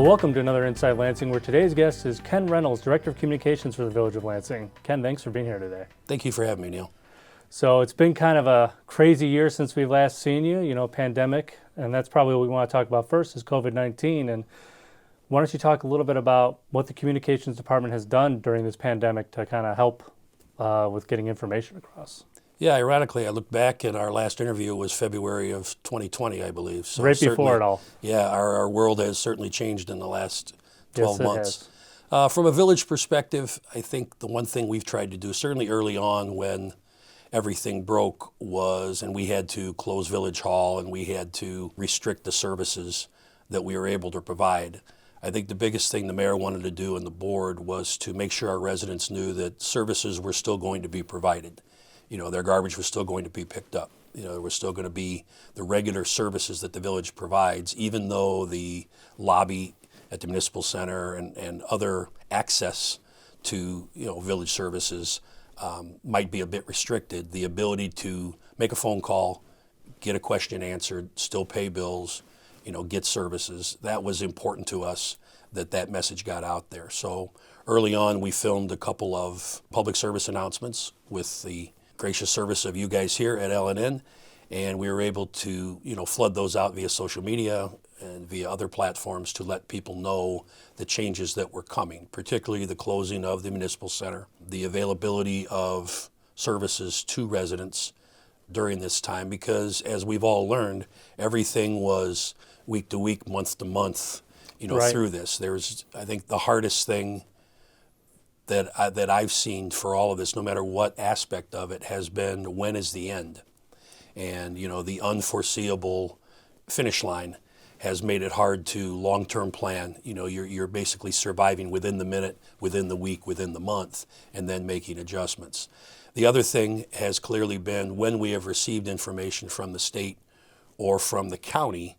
Well, welcome to another Inside Lansing, where today's guest is Ken Reynolds, Director of Communications for the Village of Lansing. Ken, thanks for being here today. Thank you for having me, Neil. So it's been kind of a crazy year since we've last seen you, pandemic, and that's probably what we want to talk about first is COVID-19. And why don't you talk a little bit about what the communications department has done during this pandemic to kind of help with getting information across? Yeah, ironically, I look back and our last interview was February of 2020, I believe. So right before it all. Yeah, our world has certainly changed in the last 12 Yes, months. It has. From a village perspective, I think the one thing we've tried to do, certainly early on when everything broke was, and we had to close Village Hall and we had to restrict the services that we were able to provide. I think the biggest thing the mayor wanted to do and the board was to make sure our residents knew that services were still going to be provided. Their garbage was still going to be picked up. There was still going to be the regular services that the village provides, even though the lobby at the municipal center and other access to village services might be a bit restricted. The ability to make a phone call, get a question answered, still pay bills, get services, that was important to us that message got out there. So early on, we filmed a couple of public service announcements with the gracious service of you guys here at LNN, and we were able to flood those out via social media and via other platforms to let people know the changes that were coming, particularly the closing of the municipal center, the availability of services to residents during this time, because as we've all learned, everything was week to week, month to month, Right. through this. I think the hardest thing that I've seen for all of this, no matter what aspect of it, has been when is the end? And the unforeseeable finish line has made it hard to long-term plan. You're basically surviving within the minute, within the week, within the month, and then making adjustments. The other thing has clearly been when we have received information from the state or from the county,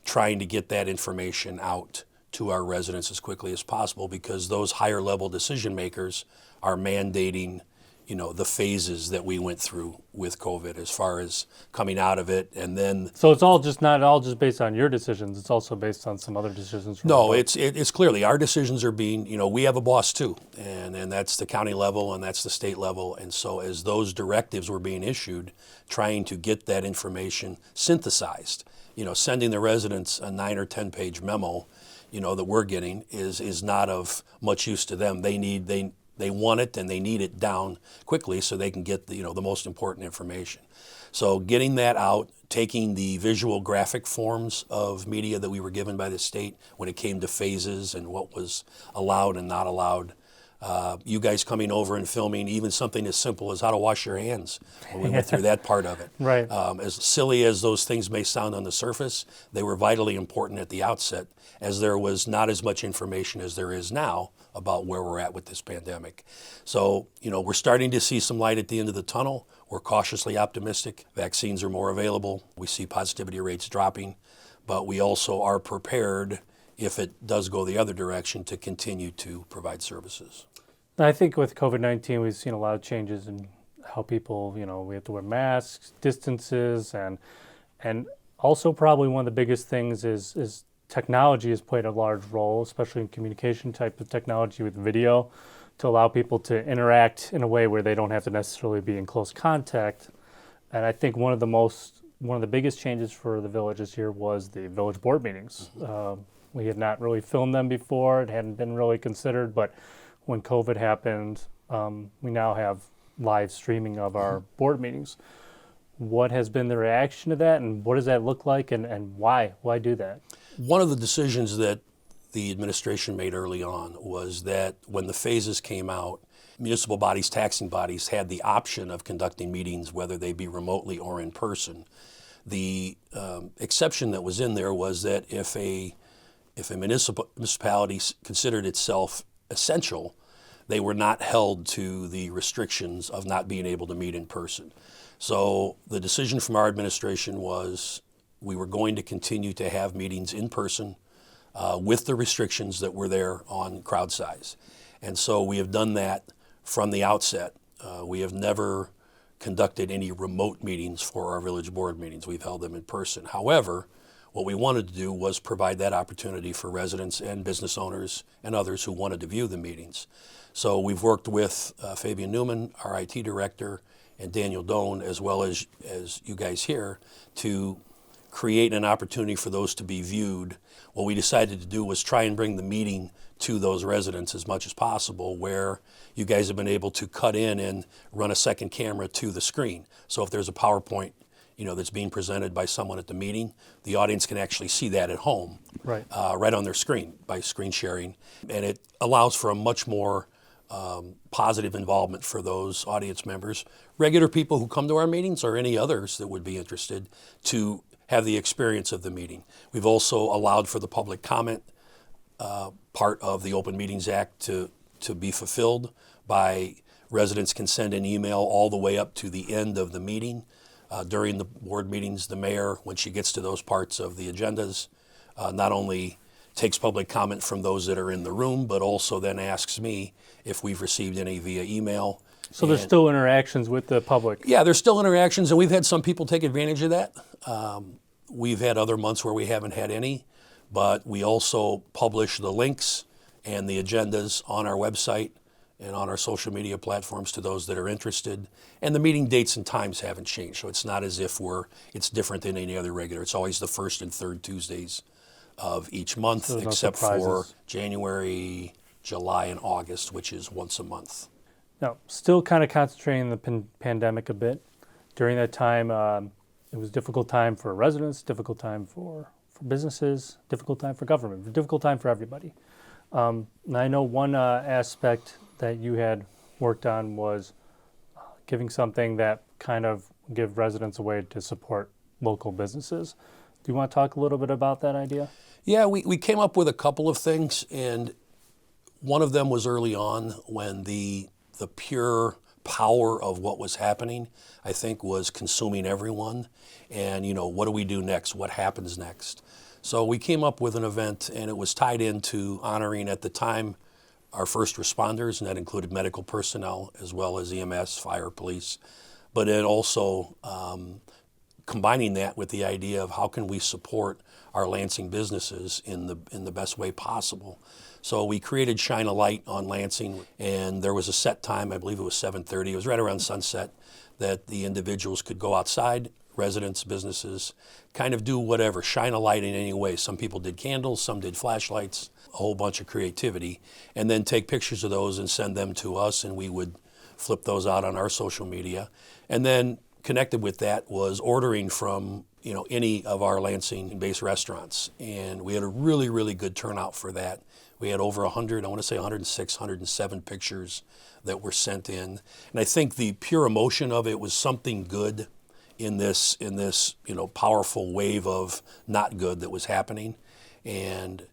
trying to get that information out to our residents as quickly as possible, because those higher level decision makers are mandating the phases that we went through with COVID as far as coming out of it. And then So it's not all just based on your decisions, it's also based on some other decisions from the no, board. it's clearly our decisions are being, we have a boss too, and that's the county level and that's the state level. And so as those directives were being issued, trying to get that information synthesized, sending the residents a 9 or 10 page memo that we're getting is not of much use to them. They want it and they need it down quickly so they can get the most important information. So getting that out, taking the visual graphic forms of media that we were given by the state when it came to phases and what was allowed and not allowed. You guys coming over and filming even something as simple as how to wash your hands when we went through that part of it. Right. As silly as those things may sound on the surface, they were vitally important at the outset, as there was not as much information as there is now about where we're at with this pandemic. So, we're starting to see some light at the end of the tunnel. We're cautiously optimistic. Vaccines are more available. We see positivity rates dropping, but we also are prepared if it does go the other direction to continue to provide services. I think with COVID-19, we've seen a lot of changes in how people, we have to wear masks, distances, and also probably one of the biggest things is technology has played a large role, especially in communication type of technology with video, to allow people to interact in a way where they don't have to necessarily be in close contact. And I think one of the biggest changes for the village this year was the village board meetings. We had not really filmed them before. It hadn't been really considered, but when COVID happened, we now have live streaming of our board meetings. What has been the reaction to that, and what does that look like, and why? Why do that? One of the decisions that the administration made early on was that when the phases came out, municipal bodies, taxing bodies had the option of conducting meetings, whether they be remotely or in person. The exception that was in there was that if a municipality considered itself essential, they were not held to the restrictions of not being able to meet in person. So the decision from our administration was we were going to continue to have meetings in person with the restrictions that were there on crowd size. And so we have done that from the outset. We have never conducted any remote meetings for our village board meetings. We've held them in person. However, What we wanted to do was provide that opportunity for residents and business owners and others who wanted to view the meetings. So we've worked with Fabian Newman, our IT director, and Daniel Doan, as well as you guys here, to create an opportunity for those to be viewed. What we decided to do was try and bring the meeting to those residents as much as possible, where you guys have been able to cut in and run a second camera to the screen. So if there's a PowerPoint, that's being presented by someone at the meeting, the audience can actually see that at home, Right. right on their screen by screen sharing. And it allows for a much more positive involvement for those audience members, regular people who come to our meetings or any others that would be interested to have the experience of the meeting. We've also allowed for the public comment part of the Open Meetings Act to be fulfilled by residents can send an email all the way up to the end of the meeting. During the board meetings, the mayor, when she gets to those parts of the agendas, not only takes public comment from those that are in the room, but also then asks me if we've received any via email. So there's still interactions with the public. Yeah, there's still interactions, and we've had some people take advantage of that. We've had other months where we haven't had any, but we also publish the links and the agendas on our website and on our social media platforms to those that are interested. And the meeting dates and times haven't changed, so it's not as if it's different than any other regular. It's always the first and third Tuesdays of each month, So except for surprises. January, July, and August, which is once a month. Now, still kind of concentrating on the pandemic a bit. During that time, it was a difficult time for residents, difficult time for businesses, difficult time for government, difficult time for everybody. And I know one aspect that you had worked on was giving something that kind of give residents a way to support local businesses. Do you want to talk a little bit about that idea? Yeah, we came up with a couple of things, and one of them was early on when the pure power of what was happening, I think, was consuming everyone. And, what do we do next? What happens next? So we came up with an event, and it was tied into honoring, at the time, our first responders, and that included medical personnel as well as EMS, fire, police. But then also combining that with the idea of how can we support our Lansing businesses in the best way possible. So we created Shine a Light on Lansing, and there was a set time, I believe it was 7:30, it was right around sunset, that the individuals could go outside, residents, businesses, kind of do whatever, shine a light in any way. Some people did candles, some did flashlights, a whole bunch of creativity, and then take pictures of those and send them to us, and we would flip those out on our social media. And then connected with that was ordering from any of our Lansing-based restaurants, and we had a really, really good turnout for that. We had over 100, I want to say 106, 107 pictures that were sent in, and I think the pure emotion of it was something good in this powerful wave of not good that was happening, and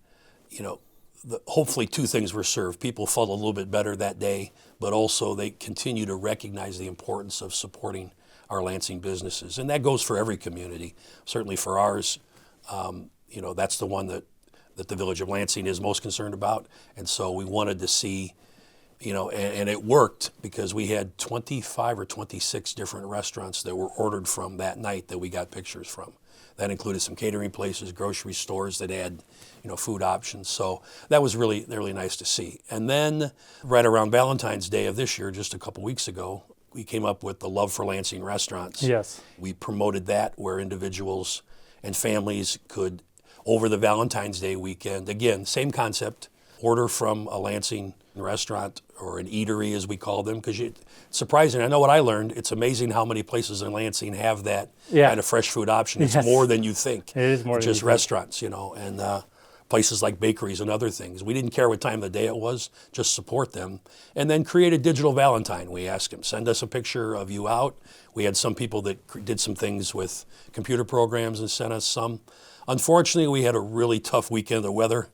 hopefully two things were served. People felt a little bit better that day, but also they continue to recognize the importance of supporting our Lansing businesses. And that goes for every community. Certainly for ours, that's the one that the Village of Lansing is most concerned about. And so we wanted to see, and it worked because we had 25 or 26 different restaurants that were ordered from that night that we got pictures from. That included some catering places, grocery stores that had, food options. So that was really, really nice to see. And then right around Valentine's Day of this year, just a couple weeks ago, we came up with the Love for Lansing restaurants. Yes. We promoted that where individuals and families could, over the Valentine's Day weekend, again, same concept, order from a Lansing restaurant or an eatery as we call them, because it's surprising. I know what I learned. It's amazing how many places in Lansing have that kind of fresh food option. It's more than you think. It is more than just you think. Restaurants, and places like bakeries and other things. We didn't care what time of the day it was, just support them. And then create a digital Valentine. We asked them, send us a picture of you out. We had some people that did some things with computer programs and sent us some. Unfortunately, we had a really tough weekend of weather.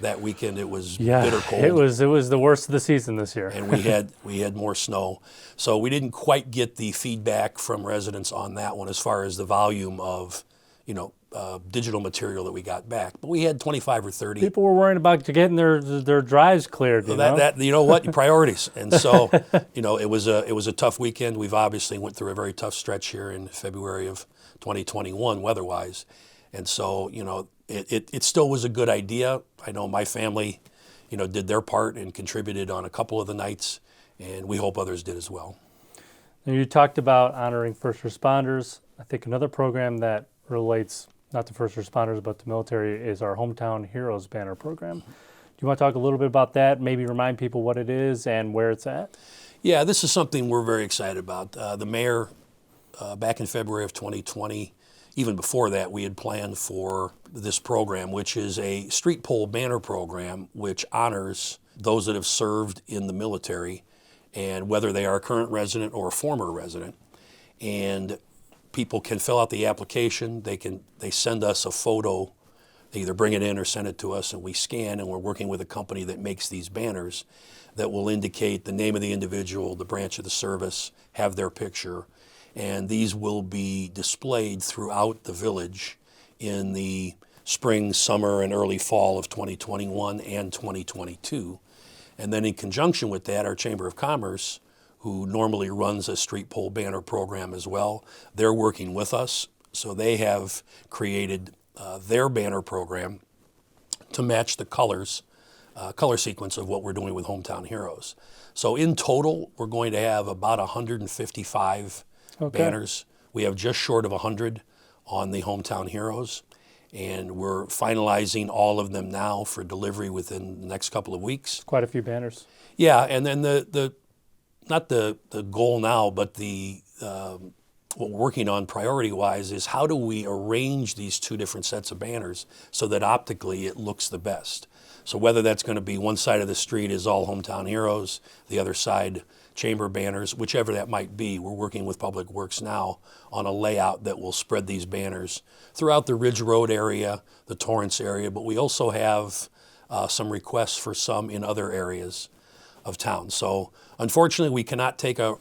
That weekend it was bitter cold. It was the worst of the season this year. And we had more snow. So we didn't quite get the feedback from residents on that one as far as the volume of, digital material that we got back. But we had 25 or 30. People were worrying about getting their drives cleared. You know what? Priorities. And so, it was a tough weekend. We've obviously went through a very tough stretch here in February of 2021 weather-wise. And so, it still was a good idea. I know my family, did their part and contributed on a couple of the nights, and we hope others did as well. And you talked about honoring first responders. I think another program that relates not to first responders but to military is our Hometown Heroes banner program. Do you want to talk a little bit about that? Maybe remind people what it is and where it's at? Yeah, this is something we're very excited about. The mayor, back in February of 2020, even before that, we had planned for this program, which is a street pole banner program which honors those that have served in the military, and whether they are a current resident or a former resident. And people can fill out the application. They send us a photo. They either bring it in or send it to us, and we scan, and we're working with a company that makes these banners that will indicate the name of the individual, the branch of the service, have their picture. And these will be displayed throughout the village in the spring, summer, and early fall of 2021 and 2022. And then in conjunction with that, our Chamber of Commerce, who normally runs a street pole banner program as well, they're working with us. So they have created their banner program to match the color sequence of what we're doing with Hometown Heroes. So in total, we're going to have about 155 banners. We have just short of 100 on the Hometown Heroes, and we're finalizing all of them now for delivery within the next couple of weeks. Quite a few banners. Yeah, and then not the goal now, but what we're working on priority-wise is how do we arrange these two different sets of banners so that optically it looks the best. So whether that's going to be one side of the street is all Hometown Heroes, the other side chamber banners, whichever that might be, we're working with Public Works now on a layout that will spread these banners throughout the Ridge Road area, the Torrance area, but we also have some requests for some in other areas of town. So unfortunately, we cannot take a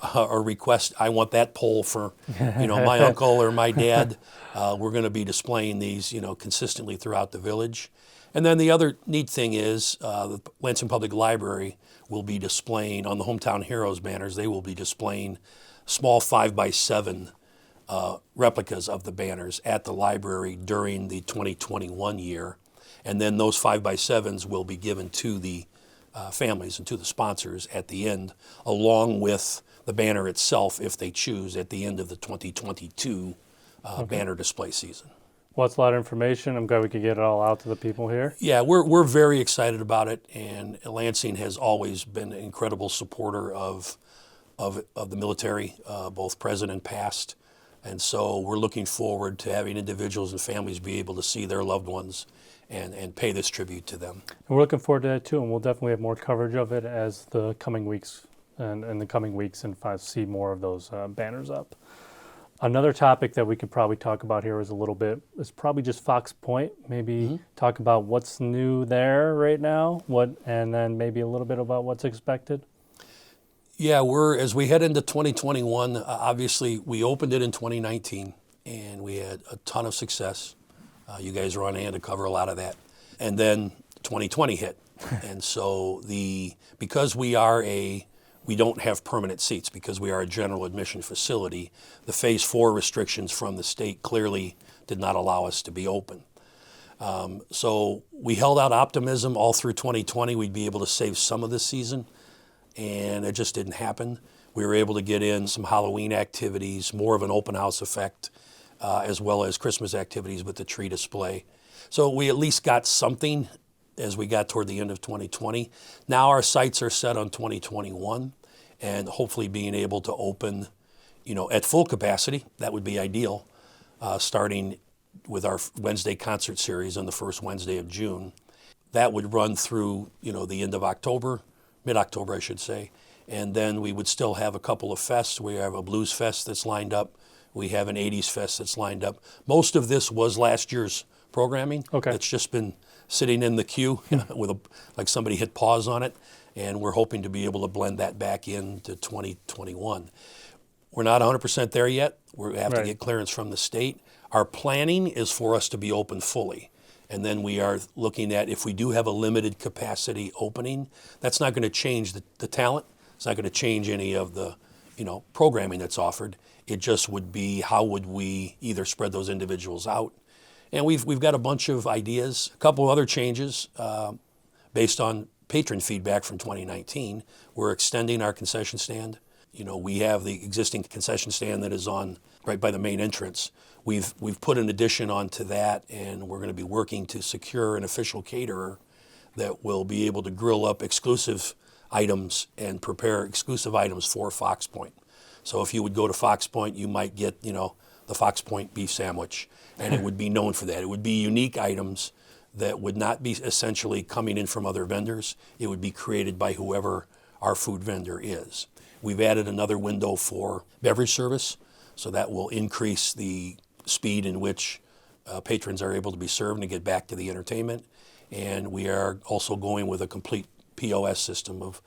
request, I want that pole for my uncle or my dad. We're going to be displaying these consistently throughout the village. And then the other neat thing is the Lansing Public Library will be displaying, on the Hometown Heroes banners, they will be displaying small 5x7 replicas of the banners at the library during the 2021 year. And then those 5x7s will be given to the families and to the sponsors at the end, along with the banner itself, if they choose, at the end of the 2022 banner display season. Well, it's a lot of information. I'm glad we could get it all out to the people here. Yeah, we're very excited about it, and Lansing has always been an incredible supporter of the military, both present and past. And so we're looking forward to having individuals and families be able to see their loved ones and pay this tribute to them. And we're looking forward to that too, and we'll definitely have more coverage of it as the coming weeks and if I see more of those banners up. Another topic that we could probably talk about here is probably just Fox Pointe. Maybe talk about what's new there right now, and then maybe a little bit about what's expected. Yeah, as we head into 2021, obviously we opened it in 2019 and we had a ton of success. You guys were on hand to cover a lot of that. And then 2020 hit. And so because we don't have permanent seats, because we are a general admission facility, the Phase 4 restrictions from the state clearly did not allow us to be open. So we held out optimism all through 2020 we'd be able to save some of this season, and it just didn't happen. We were able to get in some Halloween activities, more of an open house effect, as well as Christmas activities with the tree display. So we at least got something as we got toward the end of 2020. Now our sights are set on 2021 and hopefully being able to open, at full capacity. That would be ideal, starting with our Wednesday concert series on the first Wednesday of June. That would run through, the end of October, mid-October, I should say. And then we would still have a couple of fests. We have a blues fest that's lined up. We have an 80s fest that's lined up. Most of this was last year's programming. Okay. It's just been sitting in the queue with like somebody hit pause on it, and we're hoping to be able to blend that back into 2021. We're not 100% there yet. We have to get clearance from the state. Our planning is for us to be open fully, and then we are looking at if we do have a limited capacity opening, that's not going to change the talent. It's not going to change any of the programming that's offered. It just would be how would we either spread those individuals out And we've got a bunch of ideas, a couple of other changes based on patron feedback from 2019. We're extending our concession stand. You know, we have the existing concession stand that is on right by the main entrance. We've put an addition onto that, and we're going to be working to secure an official caterer that will be able to grill up exclusive items and prepare exclusive items for Fox Pointe. So if you would go to Fox Pointe, you might get, you know, the Fox Pointe beef sandwich, and it would be known for that. It would be unique items that would not be essentially coming in from other vendors. It would be created by whoever our food vendor is. We've added another window for beverage service, so that will increase the speed in which patrons are able to be served and get back to the entertainment. And we are also going with a complete POS system of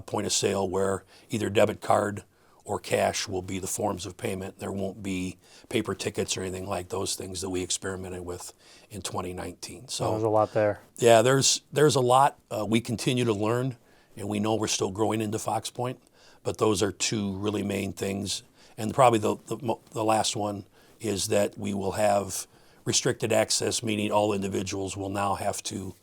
point of sale where either debit card or cash will be the forms of payment. There won't be paper tickets or anything like those things that we experimented with in 2019. So there's a lot there. Yeah, there's a lot. We continue to learn, and we know we're still growing into Fox Pointe, but those are two really main things. And probably the last one is that we will have restricted access, meaning all individuals will now have to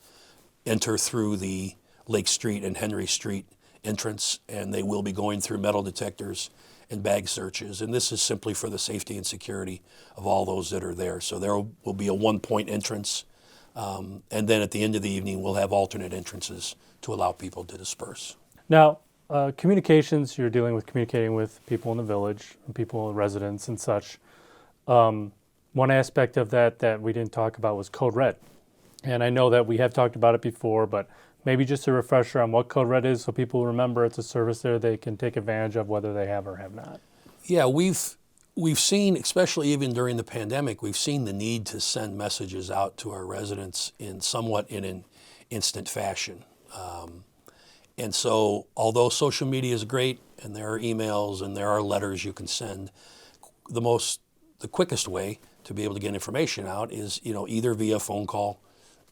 enter through the Lake Street and Henry Street entrance, and they will be going through metal detectors and bag searches. And this is simply for the safety and security of all those that are there. So there will be a one-point entrance, and then at the end of the evening, we'll have alternate entrances to allow people to disperse. Now, communications, you're communicating with people in the village, people, residents and such. One aspect of that we didn't talk about was Code Red. And I know that we have talked about it before, but maybe just a refresher on what Code Red is so people remember it's a service there they can take advantage of whether they have or have not. Yeah, we've seen, especially even during the pandemic, we've seen the need to send messages out to our residents somewhat in an instant fashion. And so although social media is great and there are emails and there are letters you can send, the quickest way to be able to get information out is, you know, either via phone call,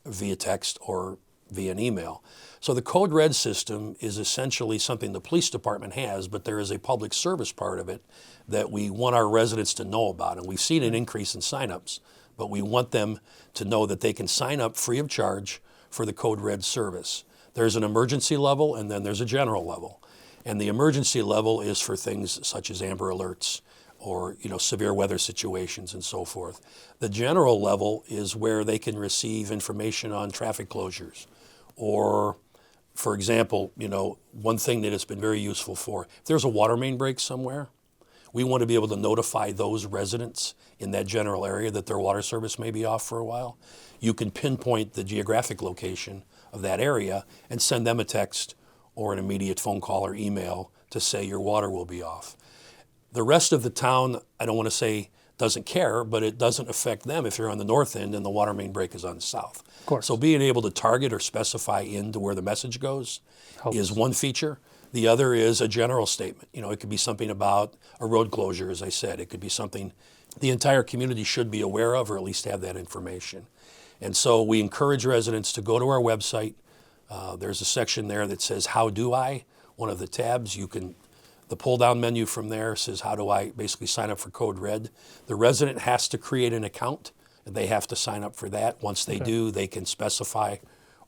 via text, or via an email. So the Code Red system is essentially something the police department has, but there is a public service part of it that we want our residents to know about. And we've seen an increase in signups, but we want them to know that they can sign up free of charge for the Code Red service. There's an emergency level and then there's a general level. And the emergency level is for things such as Amber Alerts or, you know, severe weather situations and so forth. The general level is where they can receive information on traffic closures. Or, for example, you know, one thing that it's been very useful for, if there's a water main break somewhere, we want to be able to notify those residents in that general area that their water service may be off for a while. You can pinpoint the geographic location of that area and send them a text or an immediate phone call or email to say your water will be off. The rest of the town, I don't want to say doesn't care, but it doesn't affect them if you're on the north end and the water main break is on the south. Of course. So being able to target or specify into where the message goes is one feature. The other is a general statement. You know, it could be something about a road closure, as I said. It could be something the entire community should be aware of or at least have that information. And so we encourage residents to go to our website. There's a section there that says, How Do I? One of the tabs, the pull-down menu from there says, how do I basically sign up for Code Red? The resident has to create an account, and they have to sign up for that. Once they do, they can specify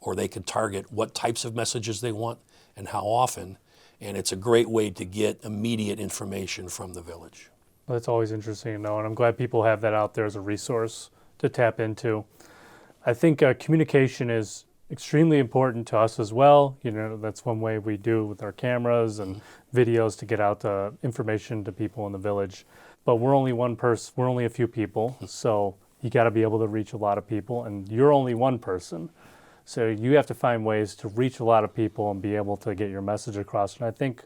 or they can target what types of messages they want and how often. And it's a great way to get immediate information from the village. That's always interesting to know, and I'm glad people have that out there as a resource to tap into. I think communication is extremely important to us as well. You know, that's one way we do with our cameras and videos to get out information to people in the village. But we're only one person, we're only a few people, so you got to be able to reach a lot of people, and you're only one person. So you have to find ways to reach a lot of people and be able to get your message across. And I think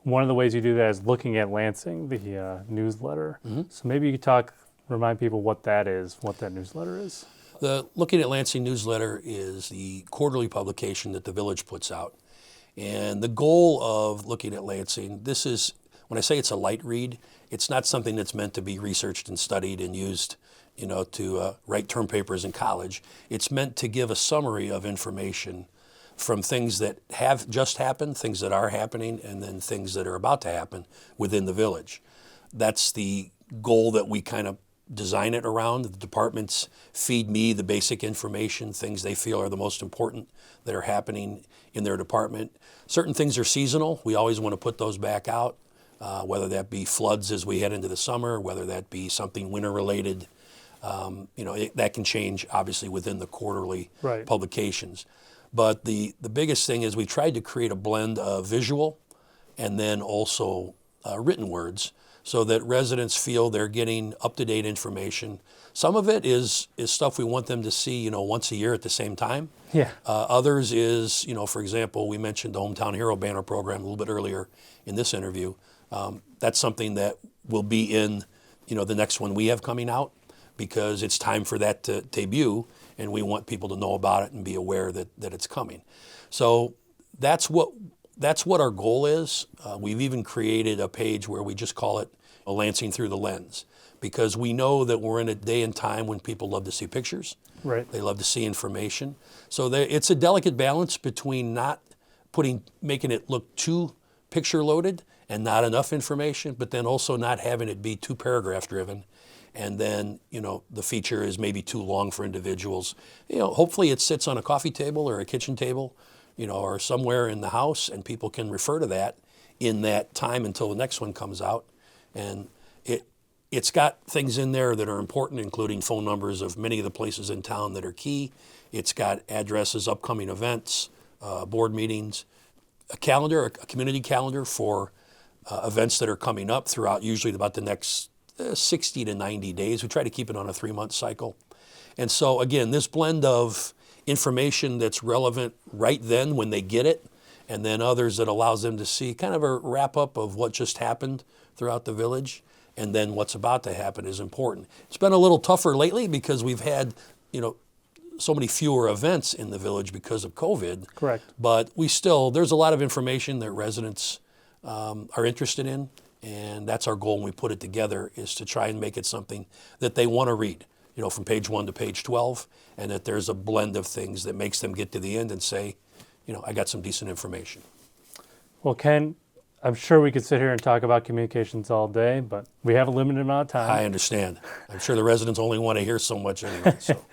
one of the ways you do that is looking at Lansing, the newsletter. So maybe you could remind people what that is, what that newsletter is. The Looking at Lansing newsletter is the quarterly publication that the village puts out. And the goal of Looking at Lansing, this is, when I say it's a light read, it's not something that's meant to be researched and studied and used, you know, to write term papers in college. It's meant to give a summary of information from things that have just happened, things that are happening, and then things that are about to happen within the village. That's the goal that we kind of design it around. The departments feed me the basic information, things they feel are the most important that are happening in their department. Certain things are seasonal. We always want to put those back out, whether that be floods as we head into the summer, whether that be something winter related. That can change obviously within the quarterly Right. publications. But the biggest thing is we tried to create a blend of visual and then also written words so that residents feel they're getting up-to-date information. Some of it is stuff we want them to see, once a year at the same time. Yeah. Others is, for example, we mentioned the Hometown Hero Banner program a little bit earlier in this interview. That's something that will be in, the next one we have coming out, because it's time for that to debut, and we want people to know about it and be aware that it's coming. So that's what our goal is. We've even created a page where we just call it a Lansing Through the Lens, because we know that we're in a day and time when people love to see pictures. Right. They love to see information. So it's a delicate balance between not making it look too picture loaded and not enough information, but then also not having it be too paragraph driven. And then, the feature is maybe too long for individuals. Hopefully it sits on a coffee table or a kitchen table, or somewhere in the house, and people can refer to that in that time until the next one comes out. And it's got things in there that are important, including phone numbers of many of the places in town that are key. It's got addresses, upcoming events, board meetings, a calendar, a community calendar for events that are coming up throughout usually about the next 60 to 90 days. We try to keep it on a 3-month cycle. And so again, this blend of information that's relevant right then when they get it, and then others that allows them to see kind of a wrap up of what just happened throughout the village, and then what's about to happen is important. It's been a little tougher lately because we've had, so many fewer events in the village because of COVID. Correct. But there's a lot of information that residents are interested in, and that's our goal when we put it together, is to try and make it something that they want to read, from page 1 to page 12, and that there's a blend of things that makes them get to the end and say, I got some decent information. Well, Ken, I'm sure we could sit here and talk about communications all day, but we have a limited amount of time. I understand. I'm sure the residents only want to hear so much anyway. So.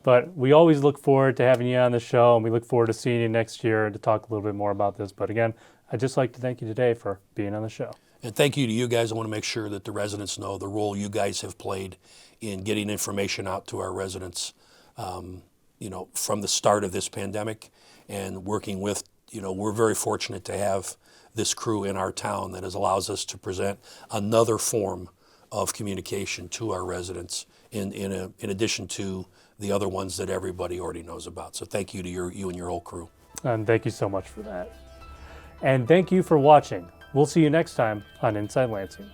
But we always look forward to having you on the show, and we look forward to seeing you next year to talk a little bit more about this. But again, I'd just like to thank you today for being on the show. And thank you to you guys. I want to make sure that the residents know the role you guys have played in getting information out to our residents, from the start of this pandemic, and working with, we're very fortunate to have this crew in our town that allows us to present another form of communication to our residents in addition to the other ones that everybody already knows about. So thank you to you and your whole crew. And thank you so much for that. And thank you for watching. We'll see you next time on Inside Lansing.